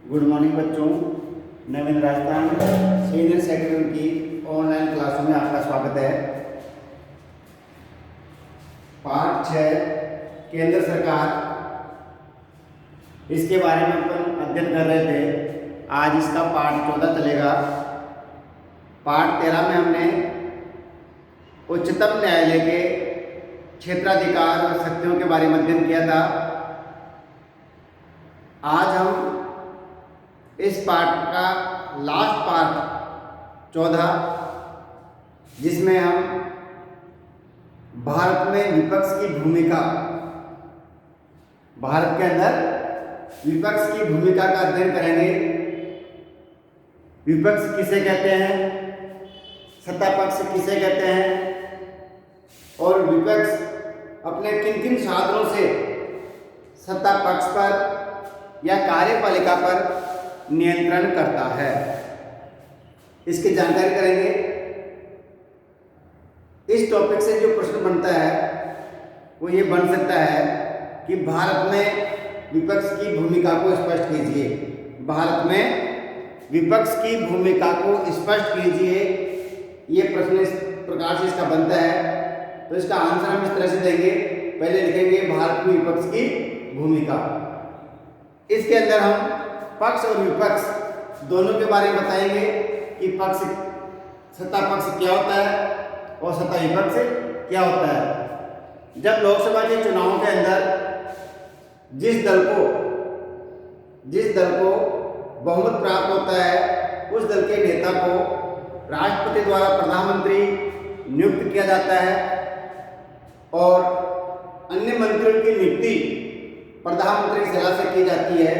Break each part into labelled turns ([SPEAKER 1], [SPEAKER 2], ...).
[SPEAKER 1] Good morning बच्चों। नवीन Rajasthan senior secondary की online क्लासों में आपका स्वागत है। पाठ 6 केंद्र सरकार, इसके बारे में अपन अध्ययन कर रहे थे। आज इसका पाठ 14 चलेगा। पाठ 13 में हमने उच्चतम न्यायालय के क्षेत्राधिकार और शक्तियों के बारे में अध्ययन किया था। आज हम इस पाठ का लास्ट पार्ट 14, जिसमें हम भारत में विपक्ष की भूमिका, भारत के अंदर विपक्ष की भूमिका का अध्ययन करेंगे। विपक्ष किसे कहते हैं, सत्ता पक्ष किसे कहते हैं और विपक्ष अपने किन किन साधनों से सत्ता पक्ष पर या कार्यपालिका पर नियंत्रण करता है, इसकी जानकारी करेंगे। इस टॉपिक से जो प्रश्न बनता है वो ये बन सकता है कि भारत में विपक्ष की भूमिका को स्पष्ट कीजिए। भारत में विपक्ष की भूमिका को स्पष्ट कीजिए, ये प्रश्न इस प्रकार से इसका बनता है। तो इसका आंसर हम इस तरह से देंगे। पहले लिखेंगे भारत में विपक्ष की भूमिका। इसके अंदर हम पक्ष और विपक्ष दोनों के बारे में बताएंगे कि पक्ष सत्ता पक्ष क्या होता है और सत्ता विपक्ष क्या होता है। जब लोकसभा के चुनावों के अंदर जिस दल को बहुमत प्राप्त होता है, उस दल के नेता को राष्ट्रपति द्वारा प्रधानमंत्री नियुक्त किया जाता है और अन्य मंत्रियों की नियुक्ति प्रधानमंत्री की सलाह से की जाती है।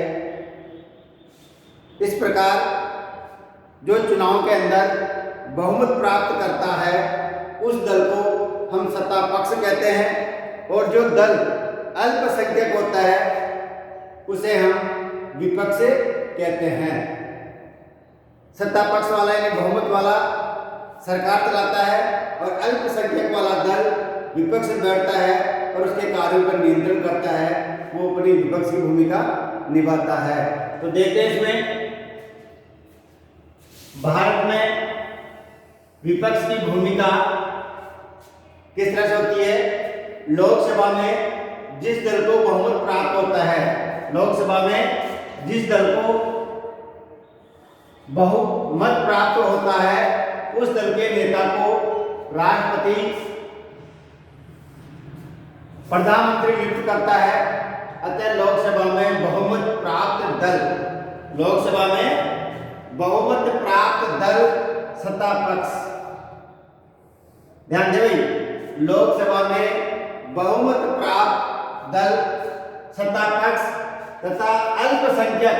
[SPEAKER 1] इस प्रकार जो चुनाव के अंदर बहुमत प्राप्त करता है, उस दल को हम सत्ता पक्ष कहते हैं और जो दल अल्पसंख्यक होता है उसे हम विपक्ष कहते हैं। सत्ता पक्ष वाला यानी बहुमत वाला सरकार चलाता है और अल्पसंख्यक वाला दल विपक्ष में बैठता है और उसके कार्यों पर नियंत्रण करता है, वो अपनी विपक्ष की भूमिका निभाता है। तो देखते हैं इसमें भारत में विपक्ष की भूमिका किस तरह से होती है। लोकसभा में जिस दल को बहुमत प्राप्त होता है, लोकसभा में जिस दल को बहुमत प्राप्त होता है, उस दल के नेता को राष्ट्रपति प्रधानमंत्री नियुक्त करता है। अतः लोकसभा में बहुमत प्राप्त दल, लोकसभा में बहुमत प्राप्त दल सत्ता पक्ष। ध्यान दें भाई, लोकसभा में बहुमत प्राप्त दल सत्ता पक्ष तथा अल्पसंख्यक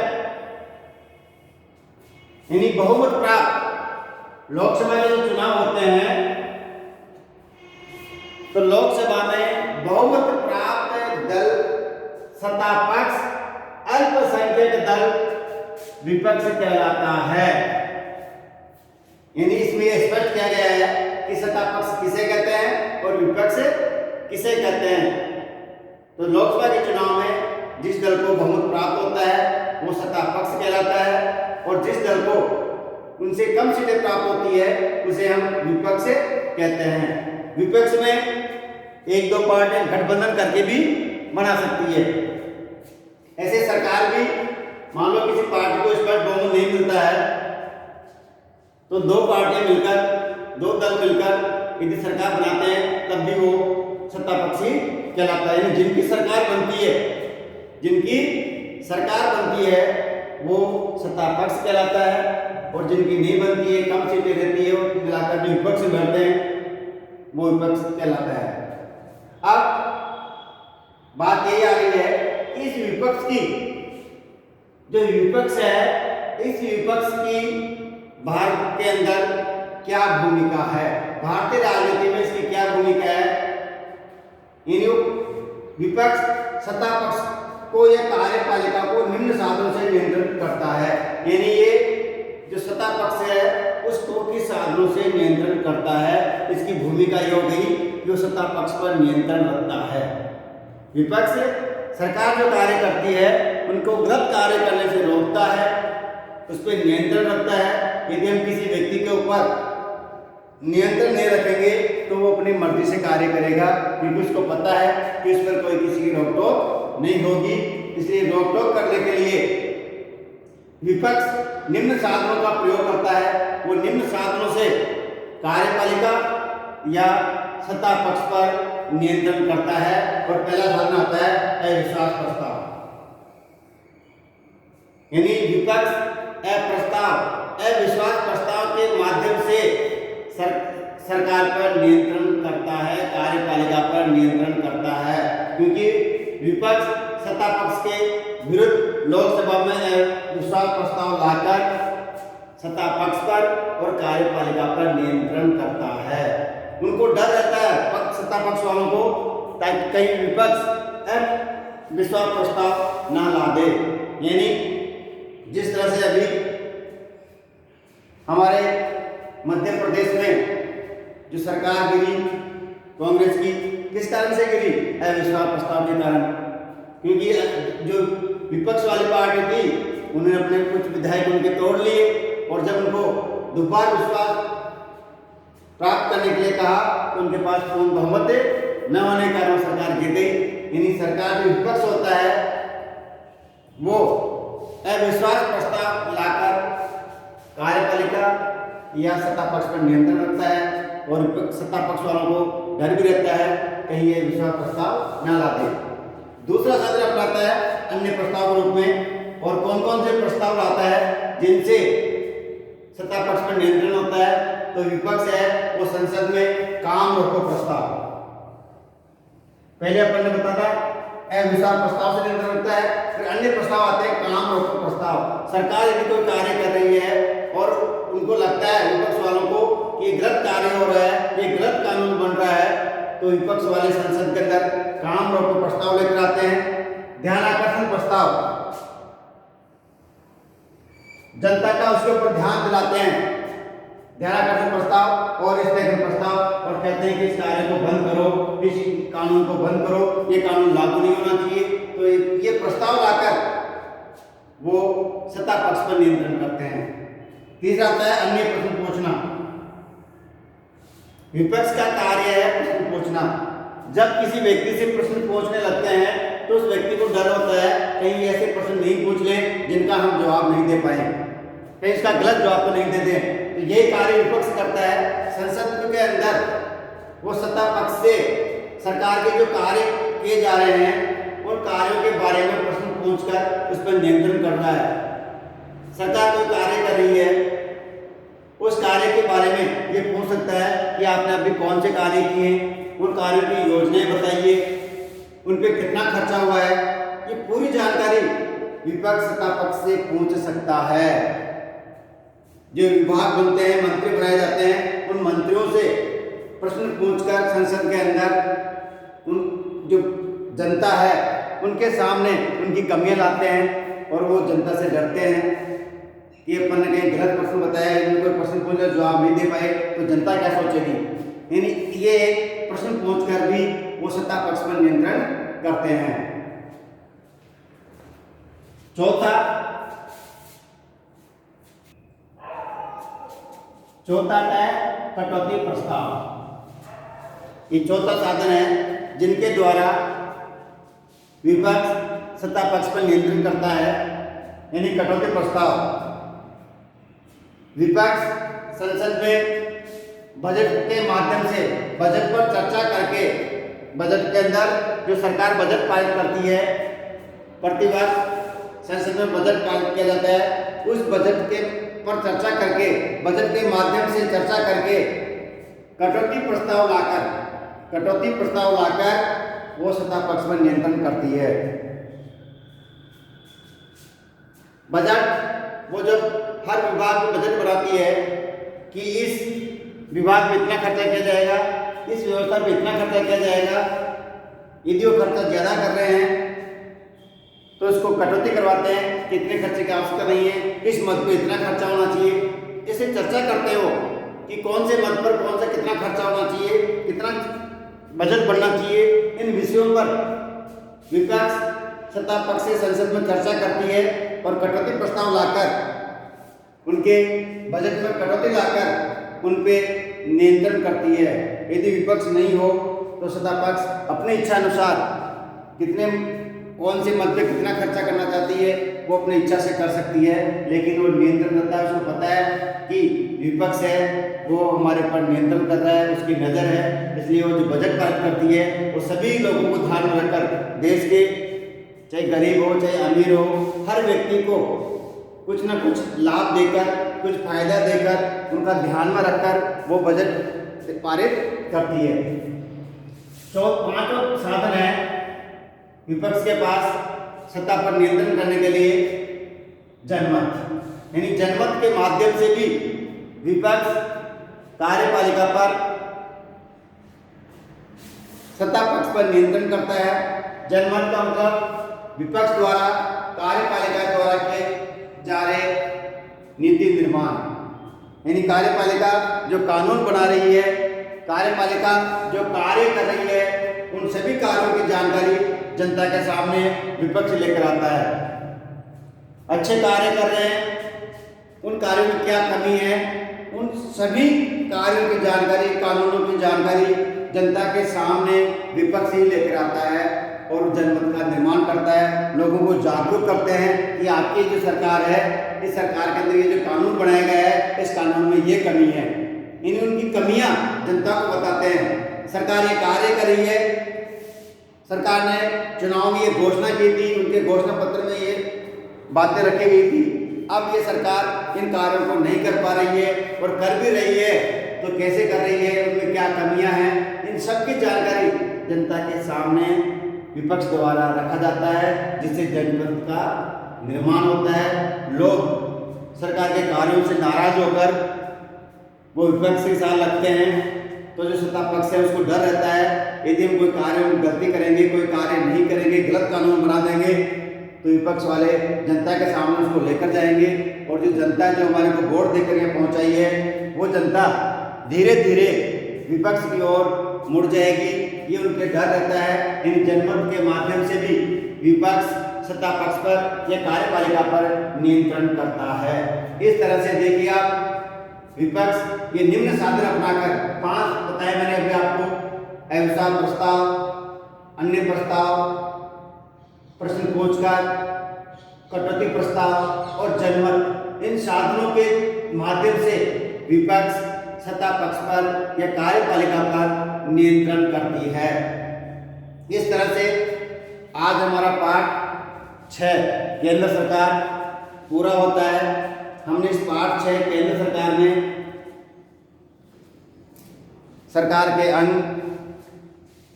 [SPEAKER 1] यानी बहुमत प्राप्त। लोकसभा के जो चुनाव होते हैं तो लोकसभा में बहुमत प्राप्त दल सत्ता पक्ष, अल्पसंख्यक दल विपक्ष कहलाता है। यानी इसमें स्पष्ट किया गया है कि सत्ता पक्ष किसे कहते हैं और विपक्ष किसे कहते हैं। तो लोकसभा के चुनाव में जिस दल को बहुमत प्राप्त होता है वो सत्ता पक्ष कहलाता है और जिस दल को उनसे कम सीटें प्राप्त होती है उसे हम विपक्ष कहते हैं। विपक्ष में एक दो पार्टियां गठबंधन करके भी बना सकती है। ऐसे सरकार भी, मान लो किसी पार्टी को स्पष्ट बहुमत नहीं मिलता है तो दो पार्टियां मिलकर, दो दल मिलकर यदि सरकार बनाते हैं तब भी वो सत्ता पक्षी कहलाता है। यानी जिनकी सरकार बनती है, जिनकी सरकार बनती है वो सत्ता पक्ष कहलाता है और जिनकी नहीं बनती है, कम सीटें रहती है, वो मिलाकर जो विपक्ष में बैठते हैं वो विपक्ष कहलाता है। अब बात यही आ रही है कि इस विपक्ष की जो विपक्ष है, इस विपक्ष की भारत के अंदर क्या भूमिका है, भारतीय राजनीति में इसकी क्या भूमिका है। यानी विपक्ष सत्ता पक्ष को या कार्यपालिका को निम्न साधनों से नियंत्रित करता है। यानी ये जो सत्ता पक्ष है उसको किस साधनों से नियंत्रण करता है, इसकी भूमिका ये हो गई कि वो सत्ता पक्ष पर नियंत्रण रखता है। विपक्ष सरकार जो कार्य करती है उनको गलत कार्य करने से रोकता है, उस पर नियंत्रण रखता है। यदि हम किसी व्यक्ति के ऊपर नियंत्रण नहीं रखेंगे तो वो अपनी मर्जी से कार्य करेगा, क्योंकि उसको पता है कि उस पर कोई किसी की रोक टोक नहीं होगी। इसलिए रोक टोक करने के लिए विपक्ष निम्न साधनों का प्रयोग करता है। वो निम्न साधनों से कार्यपालिका या सत्ता पक्ष पर नियंत्रण करता है। और पहला साधन आता है अविश्वास प्रस्ताव, यानी विपक्ष अविश्वास प्रस्ताव के माध्यम से सरकार पर नियंत्रण करता है, कार्यपालिका पर नियंत्रण करता है, क्योंकि विपक्ष सत्ता पक्ष के विरुद्ध लोकसभा में अविश्वास प्रस्ताव लाकर सत्ता पक्ष पर और कार्यपालिका पर नियंत्रण करता है। उनको डर रहता है सत्ता पक्ष वालों को, ताकि कहीं विपक्ष विश्वास प्रस्ताव ना ला दे। यानी जिस तरह से अभी हमारे मध्य प्रदेश में जो सरकार गिरी कांग्रेस की, किस कारण से गिरी? अविश्वास प्रस्ताव के कारण। क्योंकि जो विपक्ष वाली पार्टी थी उन्होंने अपने कुछ विधायक उनके तोड़ लिए, और जब उनको दोबारा विश्वास प्राप्त करने के लिए कहा तो उनके पास पूर्ण बहुमत न होने के कारण सरकार गिर गई। यानी सरकार जो विपक्ष होता है वो अविश्वास प्रस्ताव लाकर कार्यपालिका या सत्ता पक्ष पर नियंत्रण रखता है, और सत्ता पक्ष वालों को डर भी रहता है कहीं ये विश्वास प्रस्ताव न लाते। दूसरा साधन अपनाता है अन्य प्रस्ताव के रूप में। और कौन कौन से प्रस्ताव लाता है जिनसे सत्ता पक्ष पर नियंत्रण होता है? तो विपक्ष है वो संसद में काम रोको प्रस्ताव, पहले अपन ने बताया अविश्वास प्रस्ताव से नियंत्रण रखता है। फिर अन्य प्रस्ताव आते हैं काम रोको प्रस्ताव। सरकार यदि कोई कार्य कर रही है और उनको लगता है विपक्ष वालों को कि ये गलत कार्य हो रहा है, ये गलत कानून बन रहा है, तो विपक्ष वाले संसद के अंदर काम रोको प्रस्ताव लेकर आते हैं। ध्यान आकर्षण प्रस्ताव, जनता का उसके ऊपर ध्यान दिलाते हैं, ध्यान आकर्षण प्रस्ताव और स्थगन प्रस्ताव, और कहते हैं कि इस कार्य को बंद करो, इस कानून को बंद करो, ये कानून लागू नहीं होना चाहिए। तो ये प्रस्ताव लाकर वो सत्ता पक्ष पर नियंत्रण करते हैं। तीसरा आता है अन्य प्रश्न पूछना। विपक्ष का कार्य है प्रश्न पूछना। जब किसी व्यक्ति से प्रश्न पूछने लगते हैं तो उस व्यक्ति को डर होता है कहीं ऐसे प्रश्न नहीं पूछ ले जिनका हम जवाब नहीं दे पाए, कहीं इसका गलत जवाब तो नहीं दे दें। तो यही कार्य विपक्ष करता है संसद के अंदर। वो सत्ता पक्ष से सरकार के जो कार्य किए जा रहे हैं उन कार्यों के बारे में प्रश्न पूछकर उस पर नियंत्रण कर रहा है। सरकार कोई कार्य कर रही है, उस कार्य के बारे में ये पूछ सकता है कि आपने अभी कौन से कार्य किए, उन कार्यों की योजनाएं बताइए, उन पे कितना खर्चा हुआ है। ये पूरी जानकारी विपक्ष सत्ता पक्ष से पूछ सकता है। जो विभाग बनते हैं, मंत्री बनाए जाते हैं, उन मंत्रियों से प्रश्न पूछकर संसद के अंदर उन जो जनता है उनके सामने उनकी कमियां लाते हैं, और वो जनता से डरते हैं कि अपन ने कहीं गलत प्रश्न बताया, यदि कोई प्रश्न पूछकर जवाब नहीं दे पाए तो जनता क्या सोचेगी। यानी ये प्रश्न पूछकर भी वो सत्ता पक्ष पर नियंत्रण करते हैं। चौथा है कटौती प्रस्ताव। ये चौथा साधन है जिनके द्वारा विपक्ष सत्ता पक्ष पर नियंत्रण करता है, यानी कटौती प्रस्ताव। विपक्ष संसद में बजट के माध्यम से बजट पर चर्चा करके, बजट के अंदर जो सरकार बजट पारित करती है, प्रतिवर्ष संसद में बजट पारित किया जाता है, उस बजट के पर चर्चा करके, बजट के माध्यम से चर्चा करके कटौती प्रस्ताव लाकर वो सत्ता पक्ष पर नियंत्रण करती है। बजट वो जब हर विभाग में बजट बनाती है कि इस विभाग में इतना खर्चा किया जाएगा, इस व्यवस्था पे इतना खर्चा किया जाएगा, यदि वो खर्चा ज़्यादा कर रहे हैं तो इसको कटौती करवाते हैं कि इतने खर्चे की आवश्यकता नहीं है, इस मद पे इतना खर्चा होना चाहिए। इसे चर्चा करते हो कि कौन से मद पर कौन सा कितना खर्चा होना चाहिए, कितना बजट बनना चाहिए। इन विषयों पर विपक्ष सत्ता पक्ष से संसद में चर्चा करती है और कटौती प्रस्ताव लाकर, उनके बजट में कटौती लाकर उन पे नियंत्रण करती है। यदि विपक्ष नहीं हो तो सत्ता पक्ष अपने इच्छा अनुसार कौन से मद पे कितना खर्चा करना चाहती है वो अपनी इच्छा से कर सकती है, लेकिन वो नियंत्रण करता है। उसको पता है कि विपक्ष है वो हमारे पर नियंत्रण कर रहा है, उसकी नज़र है, इसलिए वो जो बजट पारित करती है वो सभी लोगों को ध्यान में रखकर, देश के चाहे गरीब हो चाहे अमीर हो, हर व्यक्ति को कुछ ना कुछ लाभ देकर, कुछ फायदा देकर, उनका ध्यान में रखकर वो बजट पारित करती है। तो पांचों साधन है विपक्ष के पास सत्ता पर नियंत्रण करने के लिए। जनमत, यानी जनमत के माध्यम से भी विपक्ष कार्यपालिका पर, सत्ता पक्ष पर नियंत्रण करता है। जनमत का मतलब विपक्ष द्वारा कार्यपालिका द्वारा किए जा रहे नीति निर्माण, यानी कार्यपालिका जो कानून बना रही है, कार्यपालिका जो कार्य कर रही है, उन सभी कार्यों की जानकारी जनता के सामने विपक्ष लेकर आता है। अच्छे कार्य कर रहे हैं, उन कार्यों में क्या कमी है, उन सभी कार्यों की जानकारी, कानूनों की जानकारी जनता के सामने विपक्ष ही लेकर आता है और जनमत का निर्माण करता है। लोगों को जागरूक करते हैं कि आपकी जो सरकार है, इस सरकार के अंदर ये जो कानून बनाया गया है, इस कानून में ये कमी है। उनकी कमियां जनता को बताते हैं। सरकार ये कार्य कर रही है, सरकार ने चुनाव में ये घोषणा की थी, उनके घोषणा पत्र में ये बातें रखी गई थी, अब ये सरकार इन कार्यों को नहीं कर पा रही है और कर भी रही है तो कैसे कर रही है, उनमें क्या कमियां हैं, इन सब की जानकारी जनता के सामने विपक्ष द्वारा रखा जाता है, जिससे जनमत का निर्माण होता है। लोग सरकार के कार्यों से नाराज होकर वो विपक्ष के साथ लगते हैं, तो जो सत्ता पक्ष है उसको डर रहता है यदि हम कोई कार्य में गलती करेंगे, कोई कार्य नहीं करेंगे, गलत कानून बना देंगे तो विपक्ष वाले जनता के सामने उसको लेकर जाएंगे और जो जनता जो हमारे को वोट देकर यहाँ पहुंचाई है वो जनता धीरे धीरे विपक्ष की ओर मुड़ जाएगी, ये उनके डर रहता है। इन जनमत के माध्यम से भी विपक्ष सत्ता पक्ष पर या कार्यपालिका पर नियंत्रण करता है। इस तरह से देखिए आप, विपक्ष ये निम्न साधन अपनाकर, 5 बताए मैंने अभी आपको, अविश्वास प्रस्ताव, अन्य प्रस्ताव, प्रश्न पूछकर, कटौती प्रस्ताव और जनमत, इन साधनों के माध्यम से विपक्ष सत्ता पक्ष पर या कार्यपालिका पर नियंत्रण करती है। इस तरह से आज हमारा पाठ 6 केंद्र सरकार पूरा होता है। हमने इस पाठ 6 केंद्र सरकार में सरकार के अंग,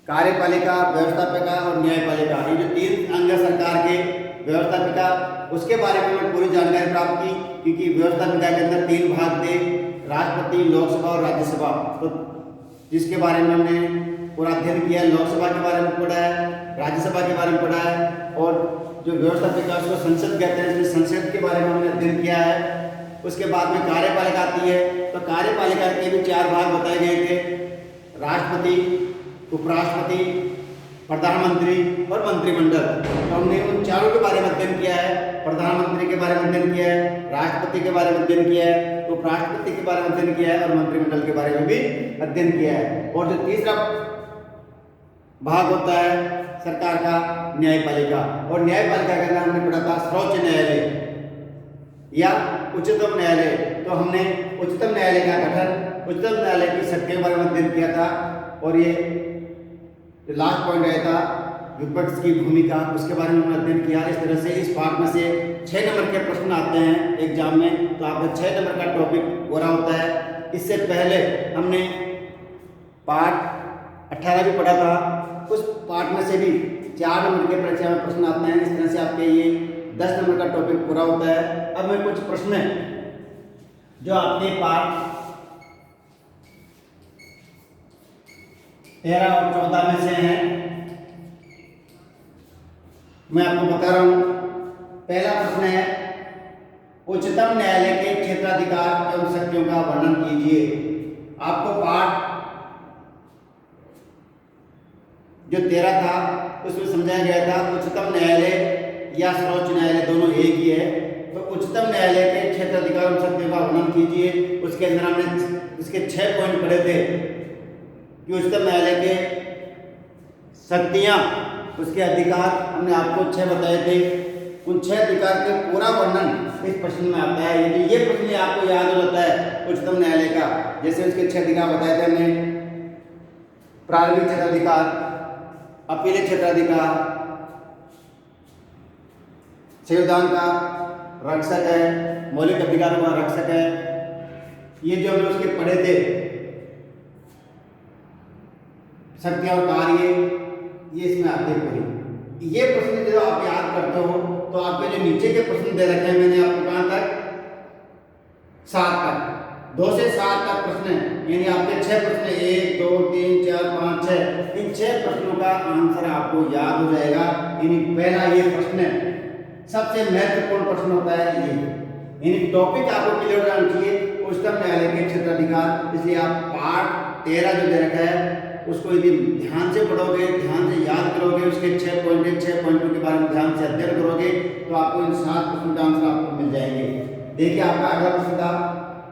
[SPEAKER 1] कार्यपालिका, व्यवस्थापिका और न्यायपालिका, ये जो 3 अंग है सरकार के, व्यवस्थापिका, उसके बारे में हमने पूरी जानकारी प्राप्त की, क्योंकि व्यवस्थापिका के अंदर 3 भाग थे, राष्ट्रपति, लोकसभा और राज्यसभा। तो जिसके बारे में हमने पूरा अध्ययन किया, लोकसभा के बारे में पढ़ा है, राज्यसभा के बारे में पढ़ा है, और जो व्यवस्थापिका उसको संसद कहते हैं, इसलिए संसद के बारे में हमने अध्ययन किया है। उसके बाद में कार्यपालिका आती है, तो कार्यपालिका के भी 4 भाग बताए गए थे, राष्ट्रपति, उपराष्ट्रपति, प्रधानमंत्री और मंत्रिमंडल। तो हमने उन चारों के बारे में अध्ययन किया है, प्रधानमंत्री के बारे में अध्ययन किया है, राष्ट्रपति के बारे में अध्ययन किया है, उपराष्ट्रपति के बारे में अध्ययन किया है और मंत्रिमंडल के बारे में भी अध्ययन किया है। और जो तीसरा भाग होता है सरकार का, न्यायपालिका, और न्यायपालिका के अंदर हमने पढ़ा था सर्वोच्च न्यायालय या उच्चतम न्यायालय। तो हमने उच्चतम न्यायालय का गठन, उच्चतम न्यायालय की शक्तियों के बारे में अध्ययन किया था, और ये जो लास्ट पॉइंट आया था विपक्ष की भूमिका, उसके बारे में हमने अध्ययन किया। इस तरह से इस पाठ में से 6 नंबर के प्रश्न आते हैं एग्जाम में, तो आपका 6 नंबर का टॉपिक पूरा होता है। इससे पहले हमने पाठ 18 भी पढ़ा था, उस पाठ में से भी 4 नंबर के परीक्षा में प्रश्न आते हैं। इस तरह से आपके ये 10 नंबर का टॉपिक पूरा होता है। अब मैं कुछ प्रश्न जो आपके पाठ 13 और 14 में से हैं, मैं आपको बता रहा हूं। पहला प्रश्न है, उच्चतम न्यायालय के क्षेत्राधिकार एवं शक्तियों का वर्णन कीजिए। आपको पाठ जो 13 था उसमें समझाया गया था उच्चतम न्यायालय या सर्वोच्च न्यायालय दोनों एक ही है। तो उच्चतम न्यायालय के क्षेत्राधिकार और शक्तियों का वर्णन कीजिए। उसके अंदर हमने इसके 6 पॉइंट पढ़े थे कि उच्चतम न्यायालय के शक्तियां, उसके अधिकार हमने आपको 6 बताए थे। उन 6 अधिकार के पूरा वर्णन इस प्रश्न में आता है। यदि ये प्रश्न आपको याद हो जाता है उच्चतम न्यायालय का, जैसे उसके 6 अधिकार बताए थे हमने, प्रारंभिक क्षेत्राधिकार, अपीलीय क्षेत्राधिकार, संविधान का रक्षक है, मौलिक अधिकारों का रक्षक है, ये जो हमने उसके पढ़े थे, शक्तियां और कार्य, ये इसमें आते पूरी। ये प्रश्न जो आप याद करते हो तो आपके जो नीचे के प्रश्न दे रखे हैं मैंने आपको कहां तक, 7 तक, 2 से 7 तक प्रश्न, यानी आपके 6 प्रश्न 1 2 3 4 5 6, इन 6 प्रश्नों का आंसर आपको याद हो जाएगा। यानी पहला ये प्रश्न सबसे महत्वपूर्ण प्रश्न होता है ये, यानी टॉपिक आपको क्लियर होना चाहिए उच्चतम न्यायालय के क्षेत्राधिकार। इसलिए आप पार्ट 13 जो दे रखा है उसको यदि ध्यान से पढ़ोगे, ध्यान से याद करोगे, उसके 6 पॉइंटों के बारे में ध्यान से अध्ययन करोगे तो आपको इन 7 प्रश्नों का आंसर आपको मिल जाएंगे। देखिए आपका अगला प्रश्न था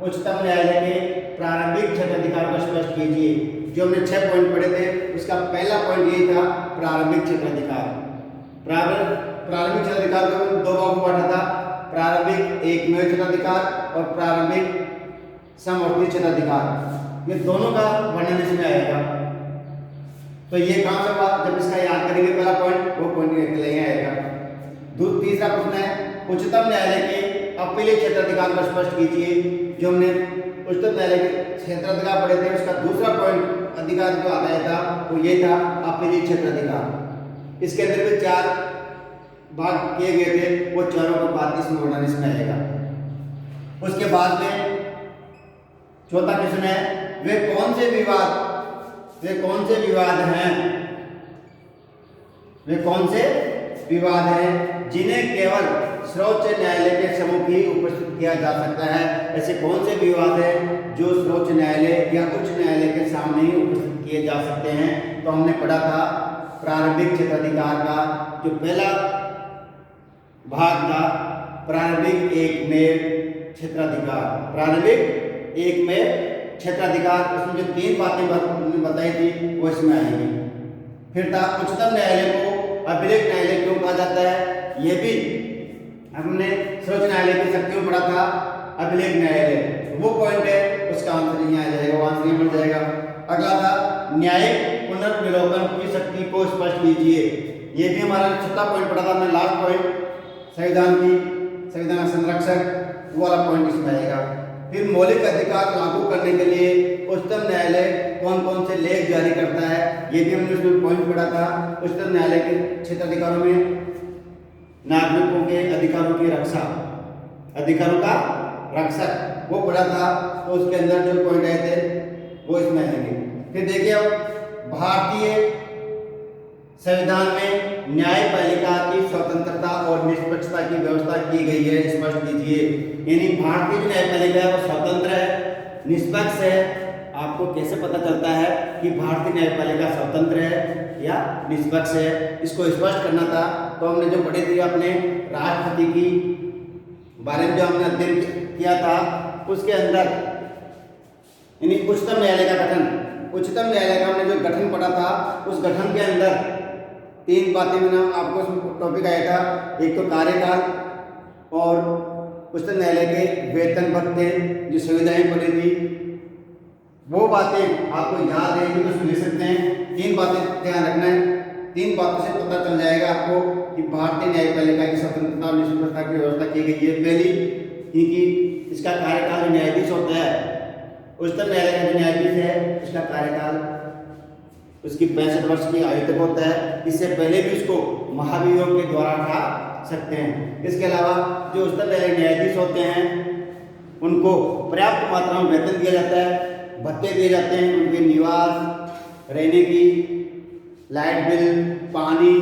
[SPEAKER 1] उच्चतम न्यायालय के प्रारंभिक क्षेत्राधिकार को स्पष्ट कीजिए। जो हमने 6 पॉइंट पढ़े थे उसका पहला पॉइंट यही था, प्रारंभिक क्षेत्राधिकार। प्रारंभिक क्षेत्राधिकार को 2 भागों में बांटा था, प्रारंभिक एकमेव क्षेत्राधिकार और प्रारंभिक समवर्ती क्षेत्राधिकार। ये दोनों का वर्णन इसमें आएगा। तो ये कहां से हुआ, जब इसका याद करेंगे पहला पॉइंट, वो पॉइंट के लिए आएगा। तीसरा प्रश्न है उच्चतम न्यायालय के अपीलीय क्षेत्राधिकार को स्पष्ट कीजिए। जो हमने उच्चतम न्यायालय के क्षेत्राधिकार पढ़े थे उसका दूसरा पॉइंट अधिकार जो आता था वो ये था, अपीलीय क्षेत्राधिकार। इसके अंदर भी 4 भाग किए गए थे, वो चारों का बात इसमें वर्णन इसमें आएगा। उसके बाद में चौथा प्रश्न है वे कौन से विवाद हैं जिन्हें केवल सर्वोच्च न्यायालय के सम्मुख ही उपस्थित किया जा सकता है। ऐसे कौन से विवाद हैं जो सर्वोच्च न्यायालय या उच्च न्यायालय के सामने ही उपस्थित किए जा सकते हैं। तो हमने पढ़ा था प्रारंभिक क्षेत्राधिकार का जो पहला भाग था, प्रारंभिक एकमेव क्षेत्राधिकार। प्रारंभिक एकमेव क्षेत्राधिकार, उसमें जो 3 बातें बताई थी वो इसमें आएंगी। फिर था उच्चतम न्यायालय को अपीलीय न्यायालय क्यों कहा जाता है, ये भी हमने सर्वोच्च न्यायालय की शक्तियों पढ़ा था, अपीलीय न्यायालय वो पॉइंट है, उसका आंसर यहाँ आ जाएगा, वो आंसर मिल जाएगा। अगला था न्यायिक पुनर्विलोकन की शक्ति को स्पष्ट कीजिए। ये भी हमारा 6था पॉइंट पढ़ा था हमने, लास्ट पॉइंट संविधान संरक्षक, वो वाला पॉइंट इसमें आएगा। फिर मौलिक अधिकार लागू करने के लिए उच्चतम न्यायालय कौन कौन से लेख जारी करता है, ये भी हमने उसमें पॉइंट पढ़ा था। उच्चतम न्यायालय के क्षेत्राधिकारों में नागरिकों के अधिकारों की रक्षा, अधिकारों का रक्षक वो पढ़ा था। तो उसके अंदर जो पॉइंट आए थे वो इसमें आएंगे। फिर देखिए अब भारतीय संविधान में न्यायपालिका की स्वतंत्रता और निष्पक्षता की व्यवस्था की गई है, स्पष्ट कीजिए। यानी भारतीय न्यायपालिका है वो स्वतंत्र है, निष्पक्ष है। आपको कैसे पता चलता है कि भारतीय न्यायपालिका स्वतंत्र है या निष्पक्ष है, इसको स्पष्ट करना था। तो हमने जो पढ़ी थी अपने राष्ट्रपति की बारे में जो हमने अध्ययन किया था, उसके अंदर यानी उच्चतम न्यायालय का गठन, उच्चतम न्यायालय का हमने जो गठन पढ़ा था, उस गठन के अंदर 3 बातें मैंने आपको टॉपिक आया था। एक तो कार्यकाल और उच्चतम न्यायालय के वेतन भत्ते जो सुविधाएं पड़ी थी, वो बातें आपको याद रहेंगी तो सुन सकते हैं। 3 बातें ध्यान रखना है, 3 बातों से पता चल जाएगा आपको कि भारतीय न्यायपालिका की स्वतंत्रता और निष्पक्षता की व्यवस्था की गई है। पहली कि इसका कार्यकाल न्यायाधीश होता है, उच्चतम न्यायालय का जो न्यायाधीश है उसका कार्यकाल उसकी 65 वर्ष की आयु तक होता है। इससे पहले भी उसको महाभियोग के द्वारा उठा सकते हैं। इसके अलावा जो उच्चतम न्यायालय न्यायाधीश होते हैं उनको पर्याप्त मात्रा में वेतन दिया जाता है, भत्ते दिए जाते हैं, उनके निवास, रहने की, लाइट बिल, पानी,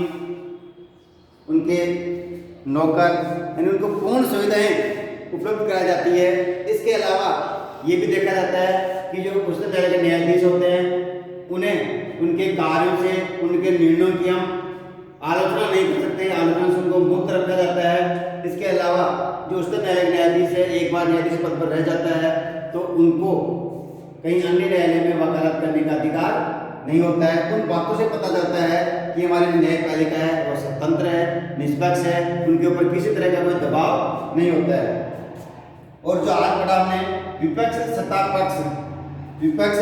[SPEAKER 1] उनके नौकर, यानी उनको पूर्ण सुविधाएं उपलब्ध कराई जाती है। इसके अलावा ये भी देखा जाता है कि जो उच्चतम न्यायालय के न्यायाधीश होते हैं उन्हें उनके कार्यों से, उनके निर्णयों की हम आलोचना नहीं कर सकते, आलोचना से उनको मुक्त रखा जाता है। इसके अलावा जो उच्च न्यायाधीश है, एक बार न्यायाधीश पद पर रह जाता है तो उनको कहीं अन्य न्यायालय में वकालत करने का अधिकार नहीं होता है। उन बातों से पता चलता है कि हमारी न्यायपालिका है वो स्वतंत्र है, निष्पक्ष है, उनके ऊपर किसी तरह का कोई दबाव नहीं होता है। और जो आज पढ़ा हमने विपक्ष सत्ता पक्ष, विपक्ष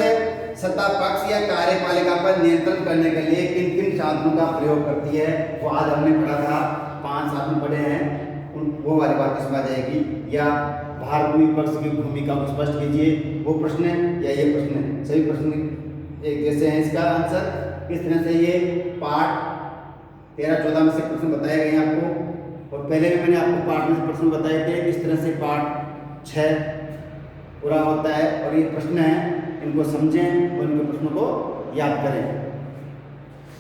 [SPEAKER 1] सत्ता पक्ष या कार्यपालिका पर नियंत्रण करने के लिए किन किन साधनों का प्रयोग करती है, वो आज हमने पढ़ा था। 5 साधन पढ़े हैं, वो वाली बात इसमें आ जाएगी। या भारत में विपक्ष की भूमिका को स्पष्ट कीजिए, वो प्रश्न है या ये प्रश्न है। सभी प्रश्न एक जैसे हैं, इसका आंसर इस तरह से ये पार्ट 13-14 में से प्रश्न बताए गए हैं आपको, और पहले भी मैंने आपको पार्ट में से प्रश्न बताए थे। इस तरह से पार्ट 6 पूरा होता है और ये प्रश्न है, इनको समझें और इनके प्रश्नों को याद करें।